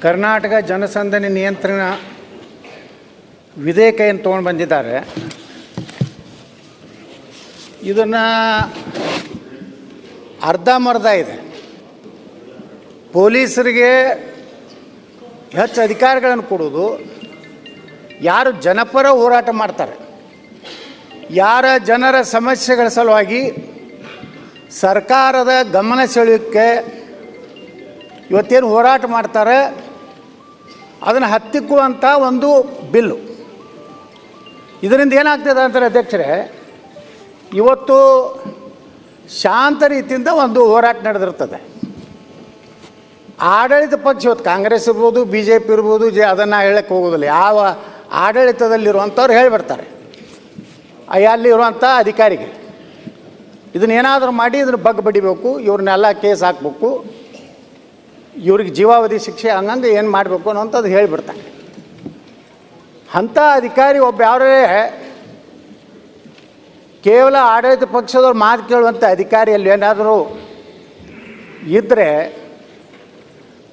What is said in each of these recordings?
ಕರ್ನಾಟಕ ಜನಸಂದಣಿ ನಿಯಂತ್ರಣ ವಿಧೇಯಕ ಏನು ತೊಗೊಂಡು ಬಂದಿದ್ದಾರೆ. ಇದನ್ನು ಅರ್ಧಂಬರ್ಧ ಇದೆ. ಪೊಲೀಸರಿಗೆ ಹೆಚ್ಚು ಅಧಿಕಾರಗಳನ್ನು ಕೊಡೋದು, ಯಾರು ಜನಪರ ಹೋರಾಟ ಮಾಡ್ತಾರೆ, ಯಾರ ಜನರ ಸಮಸ್ಯೆಗಳ ಸಲುವಾಗಿ ಸರ್ಕಾರದ ಗಮನ ಸೆಳೆಯೋಕ್ಕೆ ಇವತ್ತೇನು ಹೋರಾಟ ಮಾಡ್ತಾರೆ ಅದನ್ನು ಹತ್ತಿಕ್ಕುವಂಥ ಒಂದು ಬಿಲ್ಲು. ಇದರಿಂದ ಏನಾಗ್ತದೆ ಅಂತಾರೆ ಅಧ್ಯಕ್ಷರೇ, ಇವತ್ತು ಶಾಂತ ರೀತಿಯಿಂದ ಒಂದು ಹೋರಾಟ ನಡೆದಿರ್ತದೆ. ಆಡಳಿತ ಪಕ್ಷ ಇವತ್ತು ಕಾಂಗ್ರೆಸ್ ಇರ್ಬೋದು, ಬಿ ಜೆ ಪಿ ಇರ್ಬೋದು, ಅದನ್ನು ಹೇಳಕ್ಕೆ ಹೋಗೋದಿಲ್ಲ. ಯಾವ ಆಡಳಿತದಲ್ಲಿರುವಂಥವ್ರು ಹೇಳಿಬಿಡ್ತಾರೆ ಅಲ್ಲಿರುವಂಥ ಅಧಿಕಾರಿಗೆ ಇದನ್ನೇನಾದರೂ ಮಾಡಿ ಇದನ್ನು ಬಗ್ ಬಡಿಬೇಕು, ಇವ್ರನ್ನೆಲ್ಲ ಕೇಸ್ ಹಾಕಬೇಕು, ಇವ್ರಿಗೆ ಜೀವಾವಧಿ ಶಿಕ್ಷೆ ಹಂಗಂಗೆ ಏನು ಮಾಡಬೇಕು ಅನ್ನೋಂಥದ್ದು ಹೇಳಿಬಿಡ್ತಾರೆ. ಅಂಥ ಅಧಿಕಾರಿ ಒಬ್ಬ ಯಾರೇ ಕೇವಲ ಆಡಳಿತ ಪಕ್ಷದವ್ರು ಮಾತು ಕೇಳುವಂಥ ಅಧಿಕಾರಿಯಲ್ಲಿ ಏನಾದರೂ ಇದ್ದರೆ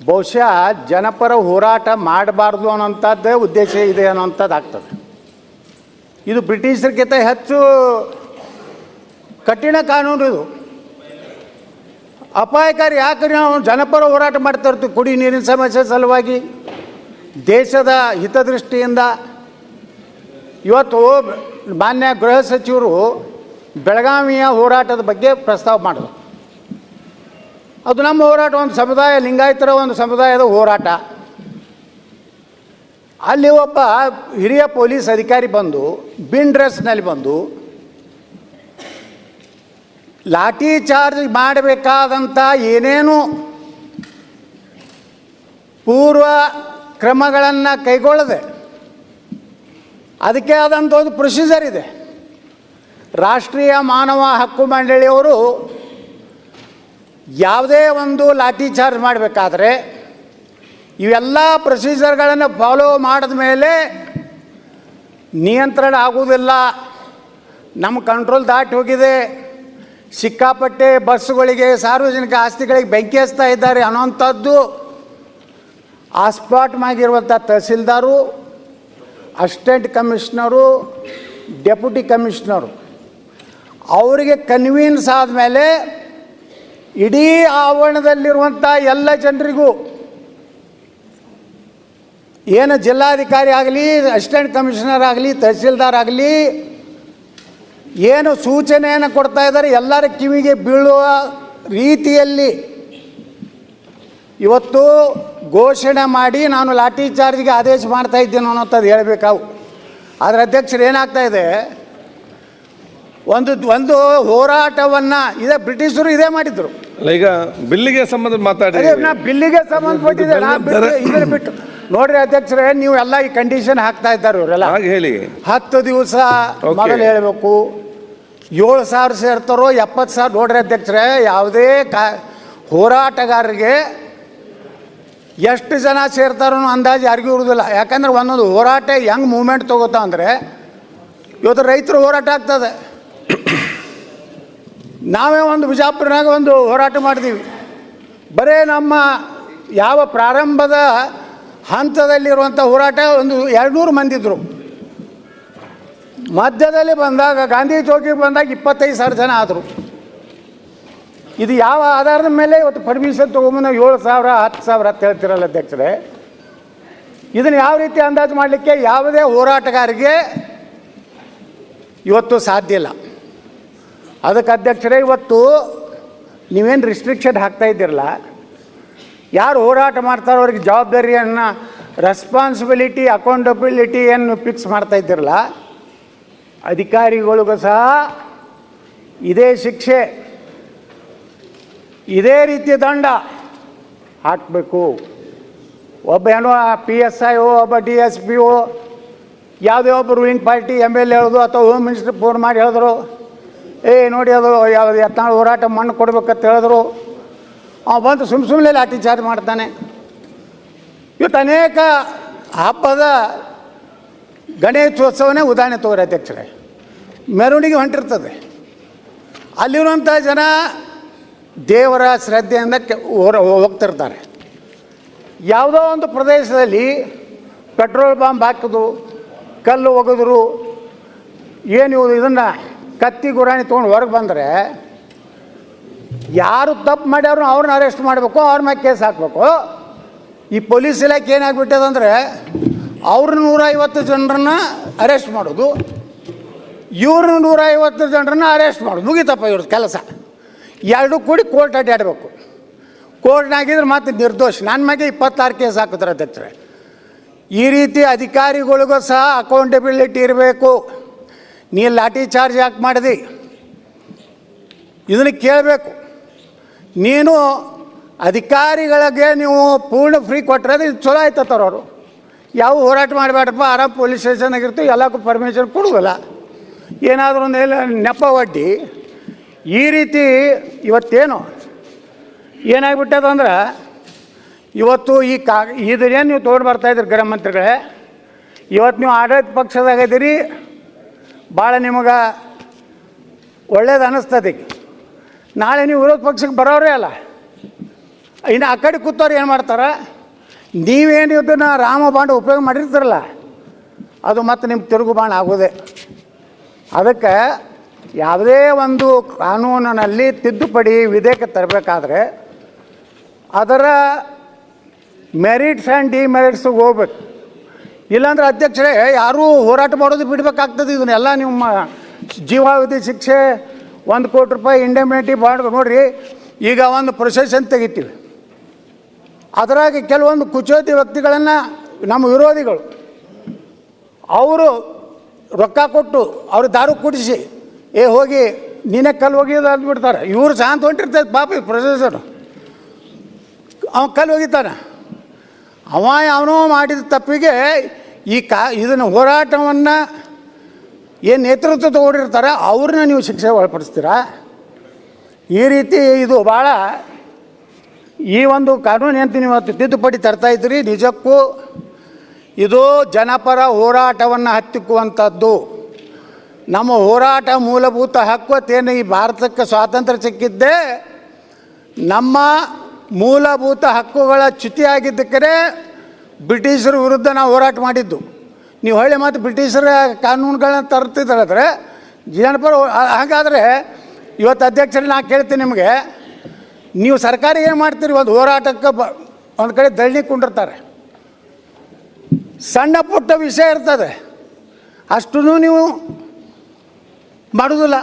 ಬಹುಶಃ ಜನಪರ ಹೋರಾಟ ಮಾಡಬಾರ್ದು ಅನ್ನೋಂಥದ್ದೇ ಉದ್ದೇಶ ಇದೆ ಅನ್ನೋಂಥದ್ದು ಆಗ್ತದೆ. ಇದು ಬ್ರಿಟಿಷರಿಗಿಂತ ಹೆಚ್ಚು ಕಠಿಣ ಕಾನೂನು. ಇದು ಅಪಾಯಕಾರಿ. ಯಾಕೆ ನಾವು ಜನಪರ ಹೋರಾಟ ಮಾಡ್ತಾ ಇರ್ತೀವಿ ಕುಡಿ ನೀರಿನ ಸಮಸ್ಯೆ ಸಲುವಾಗಿ, ದೇಶದ ಹಿತದೃಷ್ಟಿಯಿಂದ. ಇವತ್ತು ಮಾನ್ಯ ಗೃಹ ಸಚಿವರು ಬೆಳಗಾವಿಯ ಹೋರಾಟದ ಬಗ್ಗೆ ಪ್ರಸ್ತಾವ ಮಾಡಿದ್ರು. ಅದು ನಮ್ಮ ಹೋರಾಟ, ಒಂದು ಸಮುದಾಯ, ಲಿಂಗಾಯತರ ಒಂದು ಸಮುದಾಯದ ಹೋರಾಟ. ಅಲ್ಲಿ ಒಬ್ಬ ಹಿರಿಯ ಪೊಲೀಸ್ ಅಧಿಕಾರಿ ಬಂದು ಬಿನ್ ಡ್ರೆಸ್ನಲ್ಲಿ ಬಂದು ಲಾಠಿ ಚಾರ್ಜ್ ಮಾಡಬೇಕಾದಂಥ ಏನೇನು ಪೂರ್ವ ಕ್ರಮಗಳನ್ನು ಕೈಗೊಳ್ಳದೆ ಅದಕ್ಕೆ ಆದಂಥ ಒಂದು ಪ್ರೊಸೀಜರ್ ಇದೆ. ರಾಷ್ಟ್ರೀಯ ಮಾನವ ಹಕ್ಕು ಮಂಡಳಿಯವರು ಯಾವುದೇ ಒಂದು ಲಾಠಿ ಚಾರ್ಜ್ ಮಾಡಬೇಕಾದ್ರೆ ಇವೆಲ್ಲ ಪ್ರೊಸೀಜರ್ಗಳನ್ನು ಫಾಲೋ ಮಾಡಿದ ಮೇಲೆ ನಿಯಂತ್ರಣ ಆಗುವುದಿಲ್ಲ, ನಮ್ಮ ಕಂಟ್ರೋಲ್ ದಾಟಿ ಹೋಗಿದೆ, ಸಿಕ್ಕಾಪಟ್ಟೆ ಬಸ್ಸುಗಳಿಗೆ, ಸಾರ್ವಜನಿಕ ಆಸ್ತಿಗಳಿಗೆ ಬೆಂಕಿ ಹಚ್ತಾ ಇದ್ದಾರೆ ಅನ್ನೋಂಥದ್ದು ಆ ಸ್ಪಾಟ್ ಆಗಿರುವಂಥ tahsildar, assistant commissioner, deputy commissioner ಅವರಿಗೆ ಕನ್ವೀನ್ಸ್ ಆದಮೇಲೆ ಇಡೀ ಆವರಣದಲ್ಲಿರುವಂಥ ಎಲ್ಲ ಜನರಿಗೂ, ಏನು ಜಿಲ್ಲಾಧಿಕಾರಿ ಆಗಲಿ, ಅಸಿಸ್ಟೆಂಟ್ ಕಮಿಷನರ್ ಆಗಲಿ, ತಹಸೀಲ್ದಾರ್ ಆಗಲಿ, ಏನು ಸೂಚನೆಯನ್ನು ಕೊಡ್ತಾ ಇದ್ದಾರೆ ಎಲ್ಲರ ಕಿವಿಗೆ ಬೀಳುವ ರೀತಿಯಲ್ಲಿ ಇವತ್ತು ಘೋಷಣೆ ಮಾಡಿ ನಾನು ಲಾಠಿ ಚಾರ್ಜ್ಗೆ ಆದೇಶ ಮಾಡ್ತಾ ಇದ್ದೇನೆ ಅನ್ನೋಂಥದ್ದು ಹೇಳಬೇಕಾವು. ಆದರೆ ಅಧ್ಯಕ್ಷರು ಏನಾಗ್ತಾ ಇದೆ, ಒಂದು ಹೋರಾಟವನ್ನು ಇದೇ ಬ್ರಿಟಿಷರು ಇದೇ ಮಾಡಿದ್ರು. ಈಗ ಬಿಲ್ಲಿಗೆ ಸಂಬಂಧ ಮಾತಾಡಿ, ನಾ ಬಿಲ್ಲಿಗೆ ಸಂಬಂಧಪಟ್ಟಿದೆ ಇದನ್ನು ಬಿಟ್ಟು ನೋಡ್ರಿ ಅಧ್ಯಕ್ಷರೇ, ನೀವು ಎಲ್ಲ ಈ ಕಂಡೀಷನ್ ಹಾಕ್ತಾ ಇದ್ದಾರೆ ಇವರೆಲ್ಲ. ಹೇಳಿ 10 ದಿವಸ ಮೊದಲು ಹೇಳಬೇಕು, 7,000 ಸೇರ್ತಾರೋ 70,000. ನೋಡ್ರಿ ಅಧ್ಯಕ್ಷರೇ, ಯಾವುದೇ ಹೋರಾಟಗಾರರಿಗೆ ಎಷ್ಟು ಜನ ಸೇರ್ತಾರೋ ಅಂದಾಜು ಯಾರಿಗೂ ಇರುವುದಿಲ್ಲ. ಯಾಕಂದ್ರೆ ಒಂದೊಂದು ಹೋರಾಟ ಹೆಂಗೆ ಮೂವ್ಮೆಂಟ್ ತೊಗೋತಾ ಅಂದರೆ, ಇವತ್ತು ರೈತರು ಹೋರಾಟ ಆಗ್ತದೆ. ನಾವೇ ಒಂದು ಬಿಜಾಪುರನಾಗ ಒಂದು ಹೋರಾಟ ಮಾಡಿದ್ದೀವಿ. ಬರೀ ನಮ್ಮ ಯಾವ ಪ್ರಾರಂಭದ ಹಂತದಲ್ಲಿರುವಂಥ ಹೋರಾಟ ಒಂದು 200 ಮಂದಿ ಇದ್ದರು. ಮಧ್ಯದಲ್ಲಿ ಬಂದಾಗ ಗಾಂಧಿ ಚೌಕಿಗೆ ಬಂದಾಗ 25,000 ಜನ ಆದರು. ಇದು ಯಾವ ಆಧಾರದ ಮೇಲೆ ಇವತ್ತು ಪರ್ಮಿಷನ್ ತೊಗೊಂಬಂದು 7,000 10,000 ಅಂತ ಹೇಳ್ತಿರಲ್ಲ ಅಧ್ಯಕ್ಷರೇ. ಇದನ್ನು ಯಾವ ರೀತಿ ಅಂದಾಜು ಮಾಡಲಿಕ್ಕೆ ಯಾವುದೇ ಹೋರಾಟಗಾರಿಗೆ ಇವತ್ತು ಸಾಧ್ಯ ಇಲ್ಲ. ಅದಕ್ಕೆ ಅಧ್ಯಕ್ಷರೇ, ಇವತ್ತು ನೀವೇನು ರಿಸ್ಟ್ರಿಕ್ಷನ್ ಹಾಕ್ತಾ ಇದ್ದೀರಲ್ಲ, ಯಾರು ಹೋರಾಟ ಮಾಡ್ತಾರೋ ಅವ್ರಿಗೆ ಜವಾಬ್ದಾರಿಯನ್ನು, ರೆಸ್ಪಾನ್ಸಿಬಿಲಿಟಿ, ಅಕೌಂಟಬಿಲಿಟಿ ಏನು ಫಿಕ್ಸ್ ಮಾಡ್ತಾ ಇದ್ದೀರಲ್ಲ, ಅಧಿಕಾರಿಗಳಿಗೂ ಸಹ ಇದೇ ಶಿಕ್ಷೆ, ಇದೇ ರೀತಿಯ ದಂಡ ಹಾಕಬೇಕು. ಒಬ್ಬ ಏನೋ PSI ಒಬ್ಬ DSP ಯಾವುದೇ ಒಬ್ಬ ರೂಲಿಂಗ್ ಪಾರ್ಟಿ MLA ಹೇಳೋದು ಅಥವಾ ಹೋಮ್ ಮಿನಿಸ್ಟರ್ ಫೋನ್ ಮಾಡಿ ಹೇಳಿದ್ರು, ನೋಡಿ ಅದು ಯಾವುದು ಯತ್ನಾಳ್ ಹೋರಾಟ ಮಣ್ಣು ಕೊಡ್ಬೇಕಂತ ಹೇಳಿದ್ರು. ಬಂದು ಸುಮ್ಮನೆ ಲಾಠಿ ಚಾರ್ಜ್ ಮಾಡ್ತಾನೆ. ಇವತ್ತು ಅನೇಕ ಹಬ್ಬದ ಗಣೇಶೋತ್ಸವನೇ ಉದಾಹರಣೆ ತಗೋರಿ ಅಧ್ಯಕ್ಷರೇ, ಮೆರವಣಿಗೆ ಹೊಂಟಿರ್ತದೆ. ಅಲ್ಲಿರುವಂಥ ಜನ ದೇವರ ಶ್ರದ್ಧೆಯಿಂದ ಹೋಗ್ತಿರ್ತಾರೆ. ಯಾವುದೋ ಒಂದು ಪ್ರದೇಶದಲ್ಲಿ ಪೆಟ್ರೋಲ್ ಬಾಂಬ್ ಹಾಕಿದ್ರು, ಕಲ್ಲು ಒಗೆದ್ರು, ಏನು ಇದನ್ನು ಕತ್ತಿ ಗುರಾಣಿ ತೊಗೊಂಡು ಹೊರಗೆ ಬಂದರೆ ಯಾರು ತಪ್ಪು ಮಾಡ್ಯಾರು ಅವ್ರನ್ನ ಅರೆಸ್ಟ್ ಮಾಡಬೇಕು, ಅವ್ರ ಮೇಲೆ ಕೇಸ್ ಹಾಕಬೇಕು. ಈ ಪೊಲೀಸ್ ಇಲಾಖೆ ಏನಾಗ್ಬಿಟ್ಟದಂದರೆ ಅವ್ರನ್ನ 150 ಜನರನ್ನ ಅರೆಸ್ಟ್ ಮಾಡೋದು, ಇವ್ರನ್ನ 150 ಜನರನ್ನ ಅರೆಸ್ಟ್ ಮಾಡೋದು, ಮುಗಿತಪ್ಪ ಇವ್ರದ್ದು ಕೆಲಸ. ಎರಡೂ ಕೂಡಿ ಕೋರ್ಟ್ ಅಡ್ಡಾಡಬೇಕು. ಕೋರ್ಟ್ನಾಗಿದ್ರೆ ಮತ್ತೆ ನಿರ್ದೋಷ. ನನ್ನ ಮ್ಯಾಗೆ 26 ಕೇಸ್ ಹಾಕಿದ್ರೆ ಅಧ್ಯಕ್ಷರೇ. ಈ ರೀತಿ ಅಧಿಕಾರಿಗಳಿಗೂ ಸಹ ಅಕೌಂಟಬಿಲಿಟಿ ಇರಬೇಕು. ನೀ ಲಾಠಿ ಚಾರ್ಜ್ ಯಾಕೆ ಮಾಡಿದಿ ಇದನ್ನು ಕೇಳಬೇಕು. ನೀನು ಅಧಿಕಾರಿಗಳಿಗೆ ನೀವು ಪೂರ್ಣ ಫ್ರೀ ಕೊಟ್ಟರೆ ಅದು ಚಲೋ ಆಯ್ತತ್ತಾರ. ಅವರು ಯಾವ ಹೋರಾಟ ಮಾಡಬೇಡಪ್ಪ, ಆರಾಮ್ ಪೊಲೀಸ್ ಸ್ಟೇಷನಾಗಿರ್ತೀವಿ, ಎಲ್ಲಕ್ಕೂ ಪರ್ಮಿಷನ್ ಕೊಡುವುದಿಲ್ಲ. ಏನಾದರೂ ಒಂದು ನೆಪ ಒಡ್ಡಿ ಈ ರೀತಿ ಇವತ್ತೇನು ಏನಾಗ್ಬಿಟ್ಟದಂದ್ರೆ ಇವತ್ತು ಇದನ್ನೇನು ನೀವು ತೊಗೊಂಡು ಬರ್ತಾಯಿದ್ರಿ ಗೃಹ ಮಂತ್ರಿಗಳೇ, ಇವತ್ತು ನೀವು ಆಡಳಿತ ಪಕ್ಷದಾಗಿದ್ದೀರಿ, ಭಾಳ ನಿಮಗೆ ಒಳ್ಳೇದು ಅನ್ನಿಸ್ತದೆ. ನಾಳೆ ನೀವು ವಿರೋಧ ಪಕ್ಷಕ್ಕೆ ಬರೋರೇ ಅಲ್ಲ. ಇನ್ನು ಆ ಕಡೆ ಕೂತವ್ರು ಏನು ಮಾಡ್ತಾರೆ, ನೀವೇನು ಇದನ್ನು ರಾಮಬಾಣ ಉಪಯೋಗ ಮಾಡಿರ್ತಾರಲ್ಲ ಅದು ಮತ್ತೆ ನಿಮ್ಗೆ ತಿರುಗು ಬಾಣ ಆಗೋದೆ. ಅದಕ್ಕೆ ಯಾವುದೇ ಒಂದು ಕಾನೂನಿನಲ್ಲಿ ತಿದ್ದುಪಡಿ ವಿಧೇಯಕ ತರಬೇಕಾದ್ರೆ ಅದರ ಮೆರಿಟ್ಸ್ ಆ್ಯಂಡ್ ಡಿಮೆರಿಟ್ಸ್ಗೆ ಹೋಗ್ಬೇಕು. ಇಲ್ಲಾಂದ್ರೆ ಅಧ್ಯಕ್ಷರೇ ಯಾರೂ ಹೋರಾಟ ಮಾಡೋದು ಬಿಡಬೇಕಾಗ್ತದೆ. ಇದನ್ನೆಲ್ಲ ನಿಮ್ಮ ಜೀವಾವಧಿ ಶಿಕ್ಷೆ, 1 ಕೋಟಿ ರೂಪಾಯಿ ಇಂಡೆಮ್ನಿಟಿ ಬಾಂಡ್ ನೋಡಿರಿ. ಈಗ ಒಂದು ಪ್ರೊಸೆಷನ್ ತೆಗಿತೀವಿ, ಅದರಾಗಿ ಕೆಲವೊಂದು ಕುಚೋತಿ ವ್ಯಕ್ತಿಗಳನ್ನು ನಮ್ಮ ವಿರೋಧಿಗಳು ಅವರು ರೊಕ್ಕ ಕೊಟ್ಟು ಅವ್ರು ದಾರು ಕುಡಿಸಿ ಹೋಗಿ ನೀನೇ ಕಲ್ಲು ಹೋಗಿದ್ದು ಅಂದ್ಬಿಡ್ತಾರೆ. ಇವರು ಶಾಂತ ಹೊಂಟಿರ್ತೈತೆ ಪಾಪ ಪ್ರೊಸೆಸರು. ಅವನು ಕಲ್ಲು ಹೋಗಿತಾನೆ, ಅವನೋ ಮಾಡಿದ ತಪ್ಪಿಗೆ ಇದನ್ನು ಹೋರಾಟವನ್ನು ಏನು ನೇತೃತ್ವ ತಗೊಂಡಿರ್ತಾರೆ ಅವ್ರನ್ನ ನೀವು ಶಿಕ್ಷೆ ಒಳಪಡಿಸ್ತೀರಾ. ಈ ರೀತಿ ಇದು ಭಾಳ ಈ ಒಂದು ಕಾನೂನು ಅಂತ ನೀವು ತಿದ್ದುಪಡಿ ತರ್ತಾಯಿದ್ರಿ. ನಿಜಕ್ಕೂ ಇದು ಜನಪರ ಹೋರಾಟವನ್ನು ಹತ್ತಿಕ್ಕುವಂಥದ್ದು. ನಮ್ಮ ಹೋರಾಟ ಮೂಲಭೂತ ಹಕ್ಕುತ್ತೇನು ಈ ಭಾರತಕ್ಕೆ ಸ್ವಾತಂತ್ರ್ಯ ಸಿಕ್ಕಿದ್ದೇ ನಮ್ಮ ಮೂಲಭೂತ ಹಕ್ಕುಗಳ ಚ್ಯುತಿಯಾಗಿದ್ದಕ್ಕೆ ಬ್ರಿಟಿಷರ ವಿರುದ್ಧ ನಾವು ಹೋರಾಟ ಮಾಡಿದ್ದು. ನೀವು ಹೊಳ್ಳಿ ಮತ್ತು ಬ್ರಿಟಿಷರ ಕಾನೂನುಗಳನ್ನ ತರ್ತಿದ್ರೆ ಜನಪರ. ಹಾಗಾದರೆ ಇವತ್ತು ಅಧ್ಯಕ್ಷರೇ ನಾನು ಕೇಳ್ತೀನಿ ನಿಮಗೆ, ನೀವು ಸರ್ಕಾರ ಏನು ಮಾಡ್ತೀರಿ? ಒಂದು ಹೋರಾಟಕ್ಕೆ ಒಂದು ಕಡೆ ದಳ್ಳಿ ಕುಂಡಿರ್ತಾರೆ, ಸಣ್ಣ ಪುಟ್ಟ ವಿಷಯ ಇರ್ತದೆ, ಅಷ್ಟೂ ನೀವು ಮಾಡೋದಿಲ್ಲ,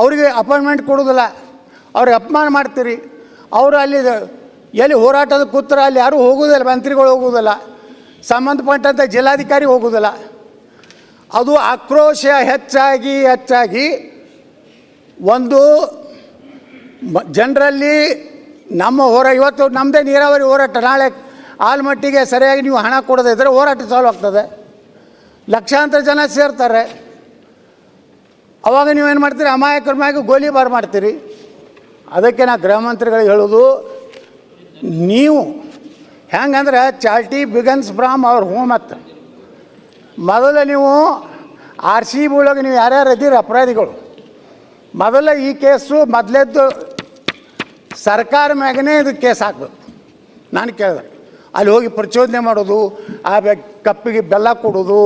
ಅವರಿಗೆ ಅಪಾಯಿಂಟ್ಮೆಂಟ್ ಕೊಡೋದಿಲ್ಲ, ಅವ್ರಿಗೆ ಅಪಮಾನ ಮಾಡ್ತೀರಿ. ಅವರು ಅಲ್ಲಿ ಎಲ್ಲಿ ಹೋರಾಟದ ಕೂತ್ರ ಅಲ್ಲಿ ಯಾರೂ ಹೋಗೋದಿಲ್ಲ, ಮಂತ್ರಿಗಳು ಹೋಗೋದಿಲ್ಲ, ಸಂಬಂಧಪಟ್ಟಂಥ ಜಿಲ್ಲಾಧಿಕಾರಿ ಹೋಗೋದಿಲ್ಲ. ಅದು ಆಕ್ರೋಶ ಹೆಚ್ಚಾಗಿ ಒಂದು ಜನರಲ್ಲಿ ನಮ್ಮ ಇವತ್ತು ನಮ್ಮದೇ ನೀರಾವರಿ ಹೋರಾಟ, ನಾಳೆ ಆಲ್ಮಟ್ಟಿಗೆ ಸರಿಯಾಗಿ ನೀವು ಹಣ ಕೊಡದೇ ಇದ್ದರೆ ಹೋರಾಟ ಚಾಲು ಆಗ್ತದೆ, ಲಕ್ಷಾಂತರ ಜನ ಸೇರ್ತಾರೆ. ಅವಾಗ ನೀವೇನು ಮಾಡ್ತೀರಿ? ಅಮಾಯಕರ ಮ್ಯಾಗ ಗೋಲಿಬಾರ್ ಮಾಡ್ತೀರಿ. ಅದಕ್ಕೆ ನಾ ಗೃಹ ಮಂತ್ರಿಗಳಿಗೆ ಹೇಳೋದು, ನೀವು ಹೆಂಗಂದ್ರೆ ಚಾಲ್ಟಿ ಬಿಗನ್ಸ್ ಫ್ರಾಮ್ ಅವ್ರ ಹೋಮ್ ಅಂತ. ಮೊದಲು ನೀವು RCB ಒಳಗೆ ನೀವು ಯಾರ್ಯಾರು ಇದ್ದೀರಿ ಅಪರಾಧಿಗಳು, ಮೊದಲ ಈ ಕೇಸು ಮೊದಲೇದ್ದು ಸರ್ಕಾರ ಮ್ಯಾಗನೇ ಇದು ಕೇಸ್ ಹಾಕ್ಬೇಕು. ನಾನು ಕೇಳಿದೆ, ಅಲ್ಲಿ ಹೋಗಿ ಪ್ರಚೋದನೆ ಮಾಡೋದು, ಆ ಕಪ್ಪಿಗೆ ಬೆಲ್ಲ ಕೊಡೋದು,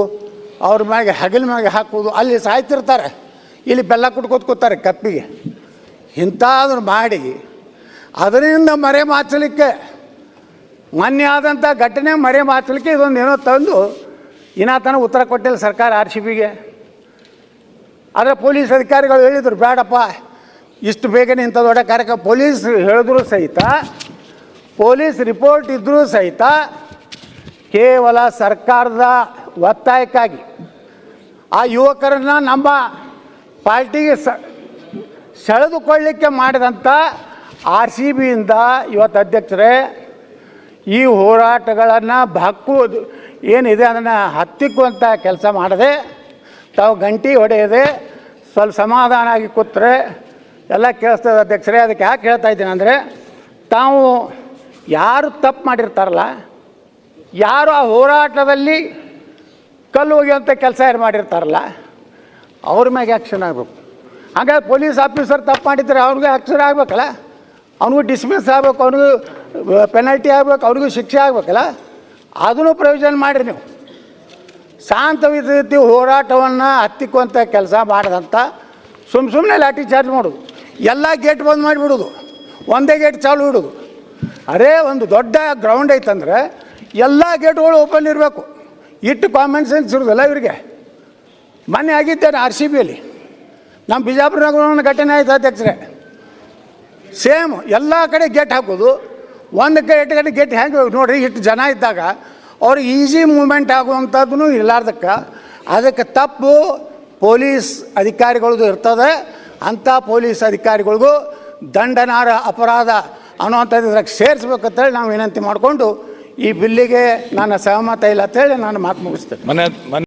ಅವ್ರ ಮ್ಯಾಗೆ ಹಗಲ ಮ್ಯಾಗೆ ಹಾಕೋದು, ಅಲ್ಲಿ ಸಾಯ್ತಿರ್ತಾರೆ, ಇಲ್ಲಿ ಬೆಲ್ಲ ಕೊಟ್ಕೋತಾರೆ ಕಪ್ಪಿಗೆ. ಇಂಥದನ್ನು ಮಾಡಿ ಅದರಿಂದ ಮರೆ ಮಾಚಲಿಕ್ಕೆ, ಮೊನ್ನೆ ಆದಂಥ ಘಟನೆ ಮರೆ ಮಾಚಲಿಕ್ಕೆ ಇದೊಂದು ಏನೋ ತಂದು ತನಕ ಉತ್ತರ ಕೊಟ್ಟಿಲ್ಲ ಸರ್ಕಾರ RCBಗೆ. ಆದರೆ ಪೊಲೀಸ್ ಅಧಿಕಾರಿಗಳು ಹೇಳಿದರು, ಬೇಡಪ್ಪ ಇಷ್ಟು ಬೇಗನೆ ಇಂಥ ದೊಡ್ಡ ಕಾರ್ಯಕ್ರಮ. ಪೊಲೀಸ್ ಹೇಳಿದ್ರು ಸಹಿತ, ಪೊಲೀಸ್ ರಿಪೋರ್ಟ್ ಇದ್ದರೂ ಸಹಿತ ಕೇವಲ ಸರ್ಕಾರದ ಒತ್ತಾಯಕ್ಕಾಗಿ ಆ ಯುವಕರನ್ನ ನಮ್ಮ ಪಾರ್ಟಿಗೆ ಸೆಳೆದುಕೊಳ್ಳಲಿಕ್ಕೆ ಮಾಡಿದಂಥ RCBಯಿಂದ ಇವತ್ತು ಅಧ್ಯಕ್ಷರೇ ಈ ಹೋರಾಟಗಳನ್ನು ಹಕ್ಕುವುದು ಏನಿದೆ ಅದನ್ನು ಹತ್ತಿಕ್ಕುವಂಥ ಕೆಲಸ ಮಾಡದೆ ತಾವು ಗಂಟಿ ಹೊಡೆಯದೆ ಸ್ವಲ್ಪ ಸಮಾಧಾನ ಆಗಿ ಕೂತ್ರೆ ಎಲ್ಲ ಕೇಳಿಸ್ತದೆ ಅಧ್ಯಕ್ಷರೇ. ಅದಕ್ಕೆ ಯಾಕೆ ಹೇಳ್ತಾ ಇದ್ದೀನಿ ಅಂದರೆ, ತಾವು ಯಾರು ತಪ್ಪು ಮಾಡಿರ್ತಾರಲ್ಲ, ಯಾರು ಆ ಹೋರಾಟದಲ್ಲಿ ಕಲ್ಲು ಒಗೆಯುವಂಥ ಕೆಲಸ ಯಾರು ಮಾಡಿರ್ತಾರಲ್ಲ ಅವ್ರ ಮ್ಯಾಗೆ ಆ್ಯಕ್ಷನ್ ಆಗಬೇಕು. ಹಾಗಾಗಿ ಪೊಲೀಸ್ ಆಫೀಸರ್ ತಪ್ಪು ಮಾಡಿದ್ರೆ ಅವ್ರಿಗೆ ಆ್ಯಕ್ಷನ್ ಆಗಬೇಕಲ್ಲ, ಅವನಿಗೂ ಡಿಸ್ಮಿಸ್ ಆಗಬೇಕು, ಅವನಿಗೂ ಪೆನಾಲ್ಟಿ ಆಗ್ಬೇಕು, ಅವ್ರಿಗೂ ಶಿಕ್ಷೆ ಆಗ್ಬೇಕಲ್ಲ, ಅದನ್ನು ಪ್ರಯೋಜನ ಮಾಡಿರಿ ನೀವು. ಶಾಂತ ರೀತಿ ಹೋರಾಟವನ್ನು ಹತ್ತಿಕ್ಕುವಂಥ ಕೆಲಸ ಮಾಡದಂಥ ಸುಮ್ಮನೆ ಲಾಠಿ ಚಾರ್ಜ್ ಮಾಡೋದು, ಎಲ್ಲ ಗೇಟ್ ಬಂದ್ ಮಾಡಿಬಿಡೋದು, ಒಂದೇ ಗೇಟ್ ಚಾಲು ಇಡೋದು. ಅರೇ ಒಂದು ದೊಡ್ಡ ಗ್ರೌಂಡ್ ಐತಂದ್ರೆ ಎಲ್ಲ ಗೇಟ್ಗಳು ಓಪನ್ ಇರಬೇಕು. ಇಟ್ಟು ಕಾಮನ್ ಸೆನ್ಸ್ ಇರೋದಿಲ್ಲ ಇವರಿಗೆ. ಮೊನ್ನೆ ಆಗಿದ್ದೇನೆ RCBಯಲ್ಲಿ, ನಮ್ಮ ಬಿಜಾಪುರನಾಗ ಒಂದು ಘಟನೆ ಆಯ್ತು ಅಧ್ಯಕ್ಷರೇ. ಸೇಮ್ ಎಲ್ಲ ಕಡೆ ಗೇಟ್ ಹಾಕೋದು, ಒಂದು ಕಡೆ ಗೇಟ್ ಹೆಂಗೆ ನೋಡಿರಿ, ಇಷ್ಟು ಜನ ಇದ್ದಾಗ ಅವ್ರಿಗೆ ಈಸಿ ಮೂವ್ಮೆಂಟ್ ಆಗುವಂಥದ್ದು ಇರಲಾರ್ದಕ್ಕೆ ಅದಕ್ಕೆ ತಪ್ಪು ಪೊಲೀಸ್ ಅಧಿಕಾರಿಗಳದ್ದು ಇರ್ತದೆ. ಅಂಥ ಪೊಲೀಸ್ ಅಧಿಕಾರಿಗಳಿಗೂ ದಂಡನಾರ ಅಪರಾಧ ಅನ್ನುವಂಥದ್ದು ಇದ್ರಾಗ ಸೇರಿಸ್ಬೇಕಂತೇಳಿ ನಾವು ವಿನಂತಿ ಮಾಡಿಕೊಂಡು ಈ ಬಿಲ್ಲಿಗೆ ನನ್ನ ಸಹಮತ ಇಲ್ಲ ಅಂತೇಳಿ ನಾನು ಮಾತು ಮುಗಿಸ್ತೇನೆ.